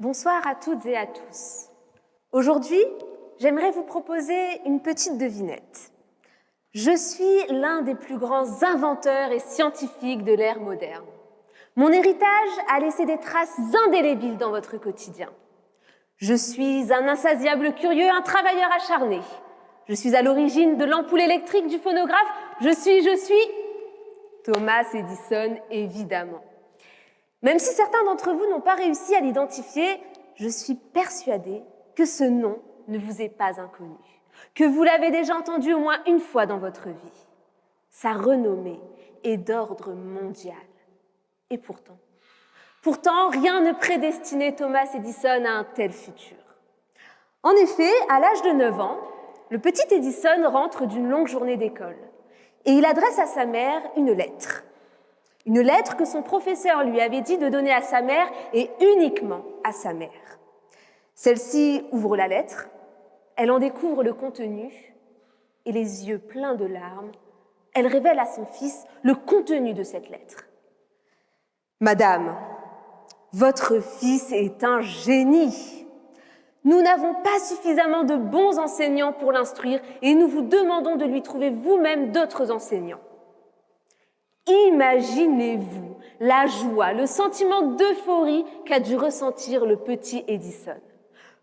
Bonsoir à toutes et à tous. Aujourd'hui, j'aimerais vous proposer une petite devinette. Je suis l'un des plus grands inventeurs et scientifiques de l'ère moderne. Mon héritage a laissé des traces indélébiles dans votre quotidien. Je suis un insatiable curieux, un travailleur acharné. Je suis à l'origine de l'ampoule électrique du phonographe. Je suis Thomas Edison, évidemment. Même si certains d'entre vous n'ont pas réussi à l'identifier, je suis persuadée que ce nom ne vous est pas inconnu, que vous l'avez déjà entendu au moins une fois dans votre vie. Sa renommée est d'ordre mondial. Et pourtant, rien ne prédestinait Thomas Edison à un tel futur. En effet, à l'âge de 9 ans, le petit Edison rentre d'une longue journée d'école et il adresse à sa mère une lettre. Une lettre que son professeur lui avait dit de donner à sa mère et uniquement à sa mère. Celle-ci ouvre la lettre, elle en découvre le contenu et les yeux pleins de larmes, elle révèle à son fils le contenu de cette lettre. « Madame, votre fils est un génie. Nous n'avons pas suffisamment de bons enseignants pour l'instruire et nous vous demandons de lui trouver vous-même d'autres enseignants. » Imaginez-vous la joie, le sentiment d'euphorie qu'a dû ressentir le petit Edison.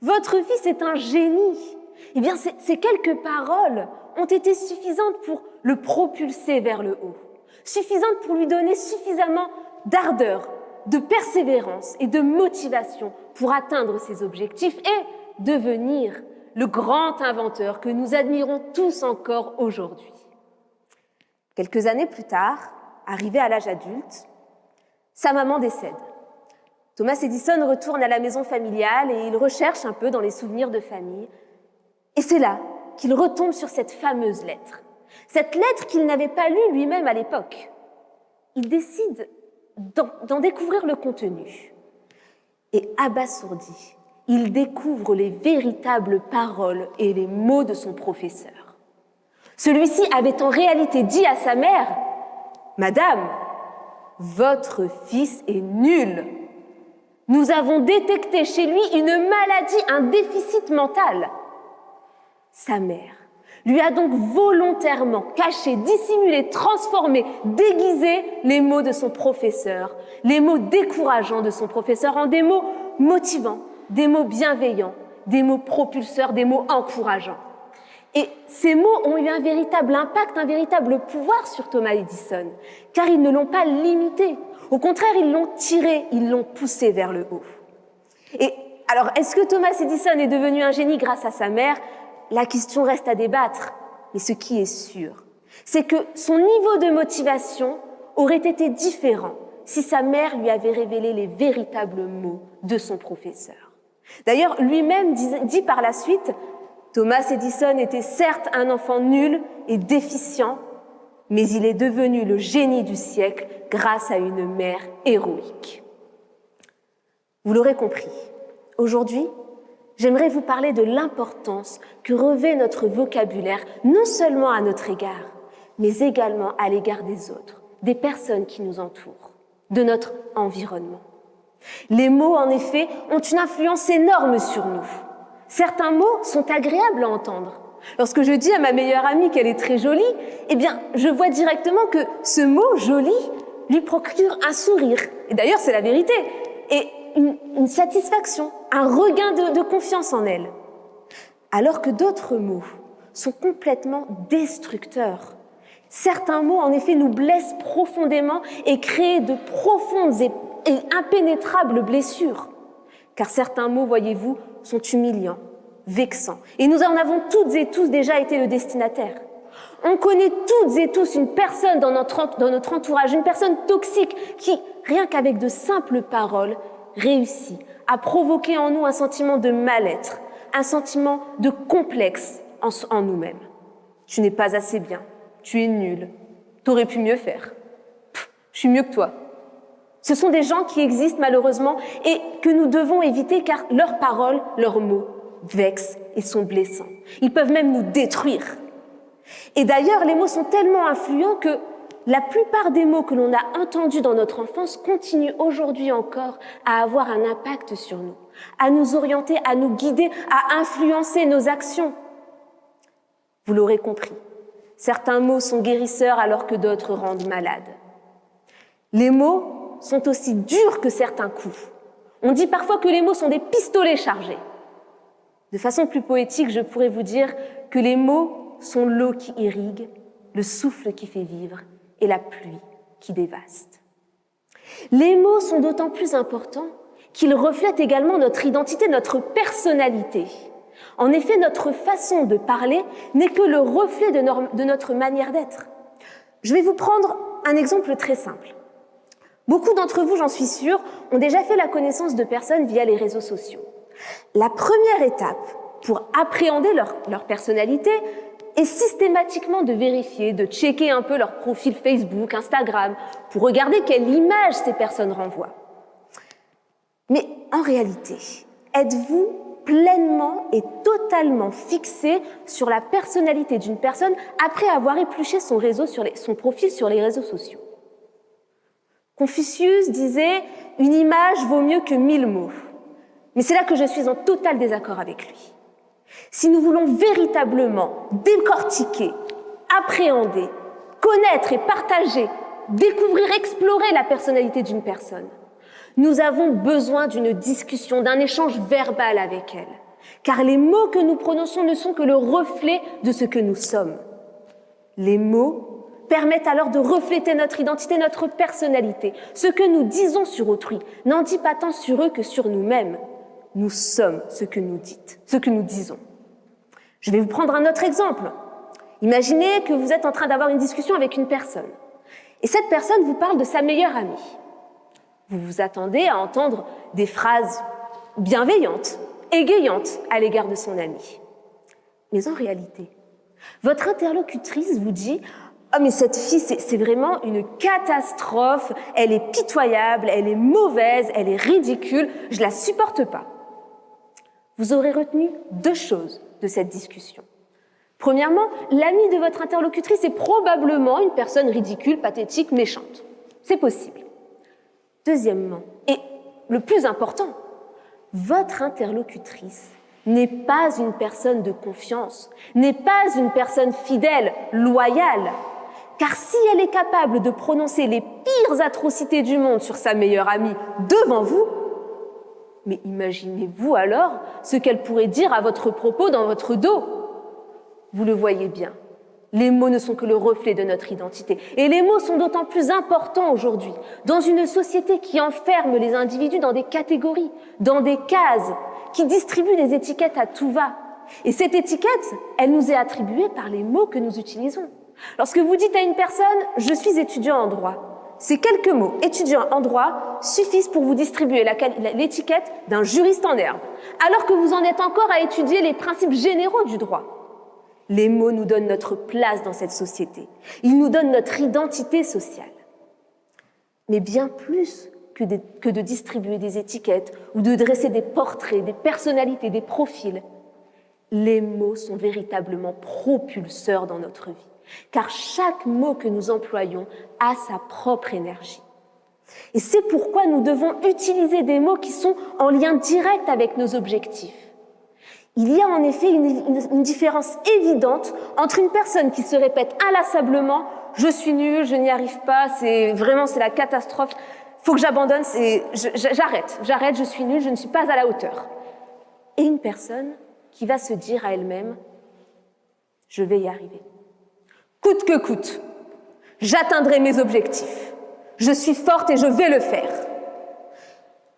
Votre fils est un génie. Eh bien, ces quelques paroles ont été suffisantes pour le propulser vers le haut, suffisantes pour lui donner suffisamment d'ardeur, de persévérance et de motivation pour atteindre ses objectifs et devenir le grand inventeur que nous admirons tous encore aujourd'hui. Quelques années plus tard, arrivé à l'âge adulte, sa maman décède. Thomas Edison retourne à la maison familiale et il recherche un peu dans les souvenirs de famille. Et c'est là qu'il retombe sur cette fameuse lettre. Cette lettre qu'il n'avait pas lue lui-même à l'époque. Il décide d'en découvrir le contenu. Et abasourdi, il découvre les véritables paroles et les mots de son professeur. Celui-ci avait en réalité dit à sa mère: « Madame, votre fils est nul. Nous avons détecté chez lui une maladie, un déficit mental. » Sa mère lui a donc volontairement caché, dissimulé, transformé, déguisé les mots de son professeur, les mots décourageants de son professeur en des mots motivants, des mots bienveillants, des mots propulseurs, des mots encourageants. Et ces mots ont eu un véritable impact, un véritable pouvoir sur Thomas Edison, car ils ne l'ont pas limité. Au contraire, ils l'ont tiré, ils l'ont poussé vers le haut. Et alors, est-ce que Thomas Edison est devenu un génie grâce à sa mère ? La question reste à débattre. Mais ce qui est sûr, c'est que son niveau de motivation aurait été différent si sa mère lui avait révélé les véritables mots de son professeur. D'ailleurs, lui-même dit par la suite: Thomas Edison était certes un enfant nul et déficient, mais il est devenu le génie du siècle grâce à une mère héroïque. Vous l'aurez compris, aujourd'hui, j'aimerais vous parler de l'importance que revêt notre vocabulaire, non seulement à notre égard, mais également à l'égard des autres, des personnes qui nous entourent, de notre environnement. Les mots, en effet, ont une influence énorme sur nous. Certains mots sont agréables à entendre. Lorsque je dis à ma meilleure amie qu'elle est très jolie, eh bien, je vois directement que ce mot « joli » lui procure un sourire. Et d'ailleurs, c'est la vérité. Et une satisfaction, un regain de confiance en elle. Alors que d'autres mots sont complètement destructeurs. Certains mots, en effet, nous blessent profondément et créent de profondes et impénétrables blessures. Car certains mots, voyez-vous, sont humiliants, vexants. Et nous en avons toutes et tous déjà été le destinataire. On connaît toutes et tous une personne dans notre entourage, une personne toxique qui, rien qu'avec de simples paroles, réussit à provoquer en nous un sentiment de mal-être, un sentiment de complexe en nous-mêmes. Tu n'es pas assez bien, tu es nul, t'aurais pu mieux faire. Je suis mieux que toi. Ce sont des gens qui existent malheureusement et que nous devons éviter car leurs paroles, leurs mots vexent et sont blessants. Ils peuvent même nous détruire. Et d'ailleurs, les mots sont tellement influents que la plupart des mots que l'on a entendus dans notre enfance continuent aujourd'hui encore à avoir un impact sur nous, à nous orienter, à nous guider, à influencer nos actions. Vous l'aurez compris, certains mots sont guérisseurs alors que d'autres rendent malades. Les mots sont aussi durs que certains coups. On dit parfois que les mots sont des pistolets chargés. De façon plus poétique, je pourrais vous dire que les mots sont l'eau qui irrigue, le souffle qui fait vivre et la pluie qui dévaste. Les mots sont d'autant plus importants qu'ils reflètent également notre identité, notre personnalité. En effet, notre façon de parler n'est que le reflet de notre manière d'être. Je vais vous prendre un exemple très simple. Beaucoup d'entre vous, j'en suis sûre, ont déjà fait la connaissance de personnes via les réseaux sociaux. La première étape pour appréhender leur personnalité est systématiquement de vérifier, de checker un peu leur profil Facebook, Instagram, pour regarder quelle image ces personnes renvoient. Mais en réalité, êtes-vous pleinement et totalement fixé sur la personnalité d'une personne après avoir épluché son profil sur les réseaux sociaux? Confucius disait « Une image vaut mieux que 1000 mots ». Mais c'est là que je suis en total désaccord avec lui. Si nous voulons véritablement décortiquer, appréhender, connaître et partager, découvrir, explorer la personnalité d'une personne, nous avons besoin d'une discussion, d'un échange verbal avec elle. Car les mots que nous prononçons ne sont que le reflet de ce que nous sommes. Les mots permettent alors de refléter notre identité, notre personnalité. Ce que nous disons sur autrui n'en dit pas tant sur eux que sur nous-mêmes. Nous sommes ce que nous disons. Je vais vous prendre un autre exemple. Imaginez que vous êtes en train d'avoir une discussion avec une personne. Et cette personne vous parle de sa meilleure amie. Vous vous attendez à entendre des phrases bienveillantes, égayantes à l'égard de son amie. Mais en réalité, votre interlocutrice vous dit « Oh mais cette fille, c'est vraiment une catastrophe, elle est pitoyable, elle est mauvaise, elle est ridicule, je la supporte pas. » Vous aurez retenu 2 choses de cette discussion. Premièrement, l'amie de votre interlocutrice est probablement une personne ridicule, pathétique, méchante. C'est possible. Deuxièmement, et le plus important, votre interlocutrice n'est pas une personne de confiance, n'est pas une personne fidèle, loyale. Car si elle est capable de prononcer les pires atrocités du monde sur sa meilleure amie devant vous, mais imaginez-vous alors ce qu'elle pourrait dire à votre propos dans votre dos. Vous le voyez bien, les mots ne sont que le reflet de notre identité. Et les mots sont d'autant plus importants aujourd'hui, dans une société qui enferme les individus dans des catégories, dans des cases, qui distribue des étiquettes à tout va. Et cette étiquette, elle nous est attribuée par les mots que nous utilisons. Lorsque vous dites à une personne « je suis étudiant en droit », ces quelques mots « étudiant en droit » suffisent pour vous distribuer l'étiquette d'un juriste en herbe, alors que vous en êtes encore à étudier les principes généraux du droit. Les mots nous donnent notre place dans cette société. Ils nous donnent notre identité sociale. Mais bien plus que de distribuer des étiquettes ou de dresser des portraits, des personnalités, des profils, les mots sont véritablement propulseurs dans notre vie. Car chaque mot que nous employons a sa propre énergie. Et c'est pourquoi nous devons utiliser des mots qui sont en lien direct avec nos objectifs. Il y a en effet une différence évidente entre une personne qui se répète inlassablement « je suis nulle, je n'y arrive pas, c'est la catastrophe, faut que j'abandonne, j'arrête, je suis nulle, je ne suis pas à la hauteur » et une personne qui va se dire à elle-même « je vais y arriver ». Coûte que coûte, j'atteindrai mes objectifs. Je suis forte et je vais le faire.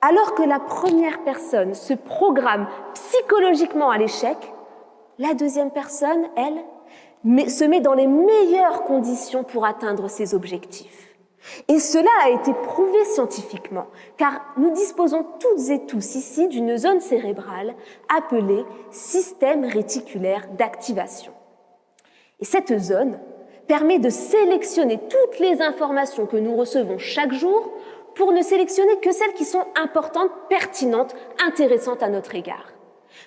Alors que la première personne se programme psychologiquement à l'échec, la deuxième personne, elle, se met dans les meilleures conditions pour atteindre ses objectifs. Et cela a été prouvé scientifiquement, car nous disposons toutes et tous ici d'une zone cérébrale appelée système réticulaire d'activation. Et cette zone permet de sélectionner toutes les informations que nous recevons chaque jour pour ne sélectionner que celles qui sont importantes, pertinentes, intéressantes à notre égard.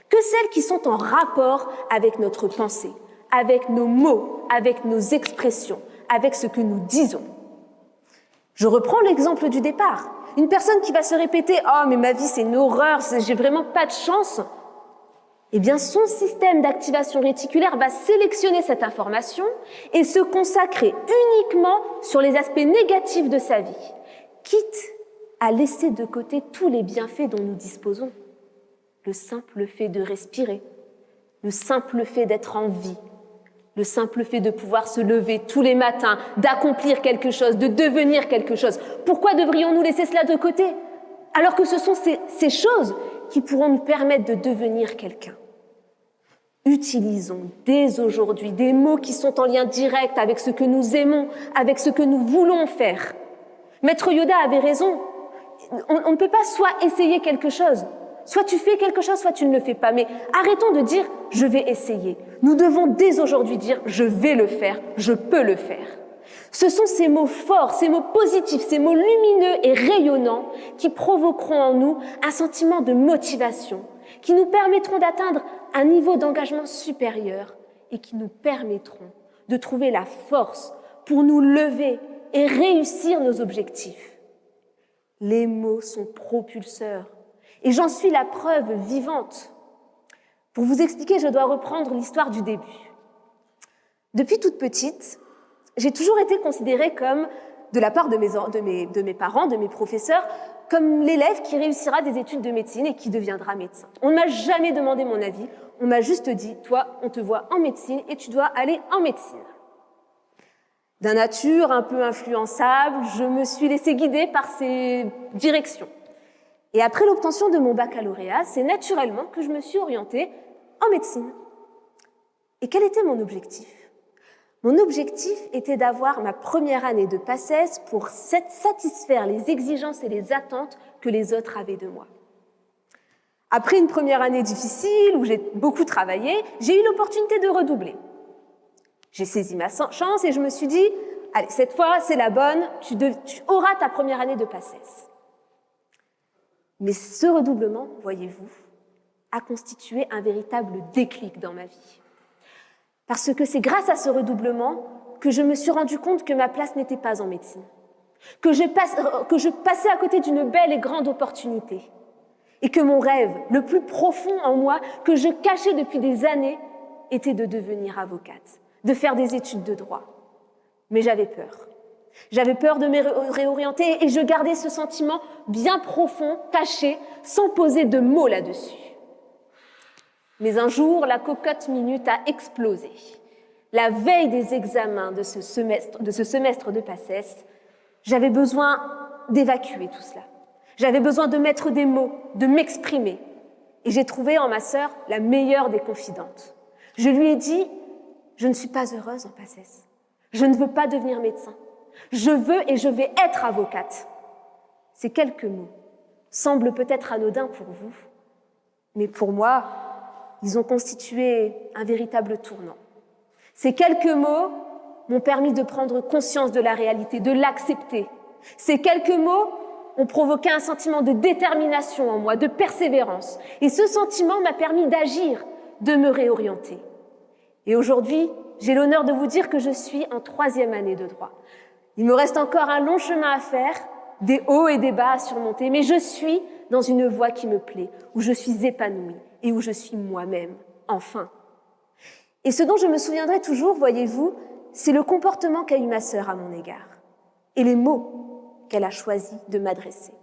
Que celles qui sont en rapport avec notre pensée, avec nos mots, avec nos expressions, avec ce que nous disons. Je reprends l'exemple du départ. Une personne qui va se répéter « Oh, mais ma vie, c'est une horreur, j'ai vraiment pas de chance », eh bien, son système d'activation réticulaire va sélectionner cette information et se consacrer uniquement sur les aspects négatifs de sa vie, quitte à laisser de côté tous les bienfaits dont nous disposons. Le simple fait de respirer, le simple fait d'être en vie, le simple fait de pouvoir se lever tous les matins, d'accomplir quelque chose, de devenir quelque chose. Pourquoi devrions-nous laisser cela de côté, alors que ce sont ces choses qui pourront nous permettre de devenir quelqu'un? Utilisons dès aujourd'hui des mots qui sont en lien direct avec ce que nous aimons, avec ce que nous voulons faire. Maître Yoda avait raison. On ne peut pas soit essayer quelque chose, soit tu fais quelque chose, soit tu ne le fais pas. Mais arrêtons de dire « je vais essayer ». Nous devons dès aujourd'hui dire « je vais le faire, je peux le faire ». Ce sont ces mots forts, ces mots positifs, ces mots lumineux et rayonnants qui provoqueront en nous un sentiment de motivation, qui nous permettront d'atteindre un niveau d'engagement supérieur et qui nous permettront de trouver la force pour nous lever et réussir nos objectifs. Les mots sont propulseurs et j'en suis la preuve vivante. Pour vous expliquer, je dois reprendre l'histoire du début. Depuis toute petite, j'ai toujours été considérée comme, de la part de mes parents, de mes professeurs, comme l'élève qui réussira des études de médecine et qui deviendra médecin. On ne m'a jamais demandé mon avis, on m'a juste dit, toi, on te voit en médecine et tu dois aller en médecine. D'un nature un peu influençable, je me suis laissée guider par ces directions. Et après l'obtention de mon baccalauréat, c'est naturellement que je me suis orientée en médecine. Et quel était mon objectif ? Mon objectif était d'avoir ma première année de PACES pour satisfaire les exigences et les attentes que les autres avaient de moi. Après une première année difficile, où j'ai beaucoup travaillé, j'ai eu l'opportunité de redoubler. J'ai saisi ma chance et je me suis dit, allez, cette fois, c'est la bonne, tu auras ta première année de PACES. Mais ce redoublement, voyez-vous, a constitué un véritable déclic dans ma vie. Parce que c'est grâce à ce redoublement que je me suis rendu compte que ma place n'était pas en médecine, que je passais à côté d'une belle et grande opportunité, et que mon rêve, le plus profond en moi, que je cachais depuis des années, était de devenir avocate, de faire des études de droit. Mais j'avais peur. J'avais peur de me réorienter et je gardais ce sentiment bien profond, caché, sans poser de mots là-dessus. Mais un jour, la cocotte minute a explosé. La veille des examens de ce semestre de PACES, j'avais besoin d'évacuer tout cela. J'avais besoin de mettre des mots, de m'exprimer. Et j'ai trouvé en ma sœur la meilleure des confidentes. Je lui ai dit, je ne suis pas heureuse en PACES. Je ne veux pas devenir médecin. Je veux et je vais être avocate. Ces quelques mots semblent peut-être anodins pour vous, mais pour moi, ils ont constitué un véritable tournant. Ces quelques mots m'ont permis de prendre conscience de la réalité, de l'accepter. Ces quelques mots ont provoqué un sentiment de détermination en moi, de persévérance. Et ce sentiment m'a permis d'agir, de me réorienter. Et aujourd'hui, j'ai l'honneur de vous dire que je suis en 3e année de droit. Il me reste encore un long chemin à faire, des hauts et des bas à surmonter, mais je suis dans une voie qui me plaît, où je suis épanouie et où je suis moi-même, enfin. Et ce dont je me souviendrai toujours, voyez-vous, c'est le comportement qu'a eu ma sœur à mon égard et les mots qu'elle a choisi de m'adresser.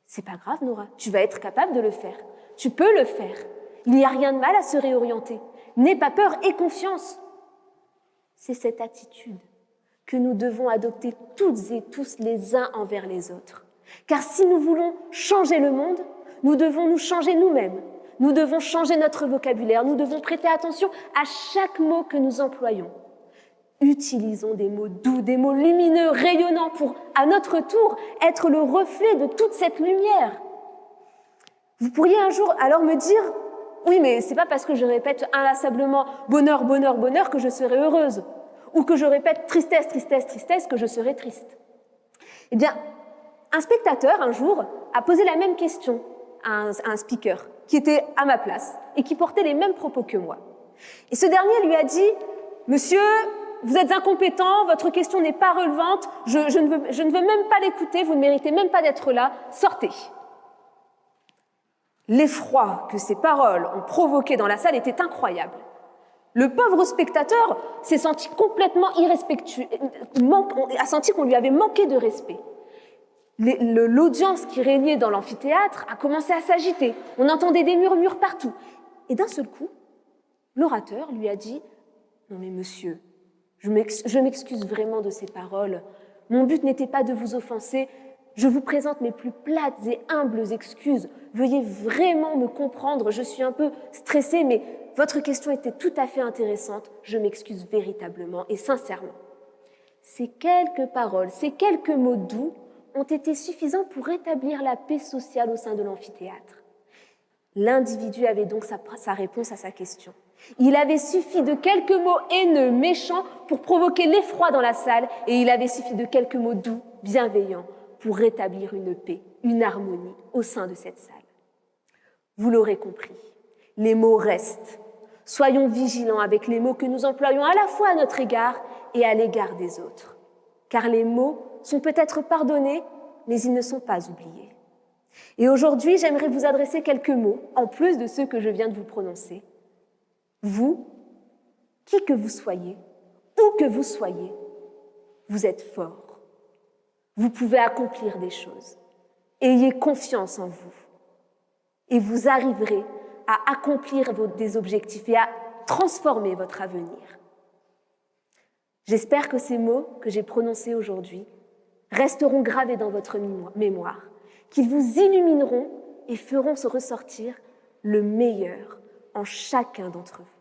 C'est pas grave, Nora, tu vas être capable de le faire. Tu peux le faire. Il n'y a rien de mal à se réorienter. N'aie pas peur, aie confiance. C'est cette attitude que nous devons adopter toutes et tous les uns envers les autres. Car si nous voulons changer le monde, nous devons nous changer nous-mêmes. Nous devons changer notre vocabulaire. Nous devons prêter attention à chaque mot que nous employons. Utilisons des mots doux, des mots lumineux, rayonnants pour, à notre tour, être le reflet de toute cette lumière. Vous pourriez un jour alors me dire « Oui, mais c'est pas parce que je répète inlassablement « bonheur, bonheur, bonheur » que je serai heureuse. » Ou que je répète « tristesse, tristesse, tristesse » que je serai triste. Eh bien, un spectateur, un jour, a posé la même question à un speaker qui était à ma place et qui portait les mêmes propos que moi. Et ce dernier lui a dit « Monsieur, vous êtes incompétent, votre question n'est pas relevante, je ne veux même pas l'écouter, vous ne méritez même pas d'être là, sortez. L'effroi que ces paroles ont provoqué dans la salle était incroyable. Le pauvre spectateur s'est senti complètement irrespectueux, a senti qu'on lui avait manqué de respect. L'audience qui régnait dans l'amphithéâtre a commencé à s'agiter. On entendait des murmures partout. Et d'un seul coup, l'orateur lui a dit « Non mais monsieur, je m'excuse vraiment de ces paroles. Mon but n'était pas de vous offenser. Je vous présente mes plus plates et humbles excuses. Veuillez vraiment me comprendre. Je suis un peu stressée, mais votre question était tout à fait intéressante. Je m'excuse véritablement et sincèrement. » Ces quelques paroles, ces quelques mots doux ont été suffisants pour rétablir la paix sociale au sein de l'amphithéâtre. L'individu avait donc sa réponse à sa question. Il avait suffi de quelques mots haineux, méchants, pour provoquer l'effroi dans la salle, et il avait suffi de quelques mots doux, bienveillants, pour rétablir une paix, une harmonie au sein de cette salle. Vous l'aurez compris, les mots restent. Soyons vigilants avec les mots que nous employons à la fois à notre égard et à l'égard des autres. Car les mots sont peut-être pardonnés, mais ils ne sont pas oubliés. Et aujourd'hui, j'aimerais vous adresser quelques mots, en plus de ceux que je viens de vous prononcer. Vous, qui que vous soyez, où que vous soyez, vous êtes fort. Vous pouvez accomplir des choses. Ayez confiance en vous. Et vous arriverez à accomplir des objectifs et à transformer votre avenir. J'espère que ces mots que j'ai prononcés aujourd'hui resteront gravés dans votre mémoire, qu'ils vous illumineront et feront se ressortir le meilleur en chacun d'entre vous.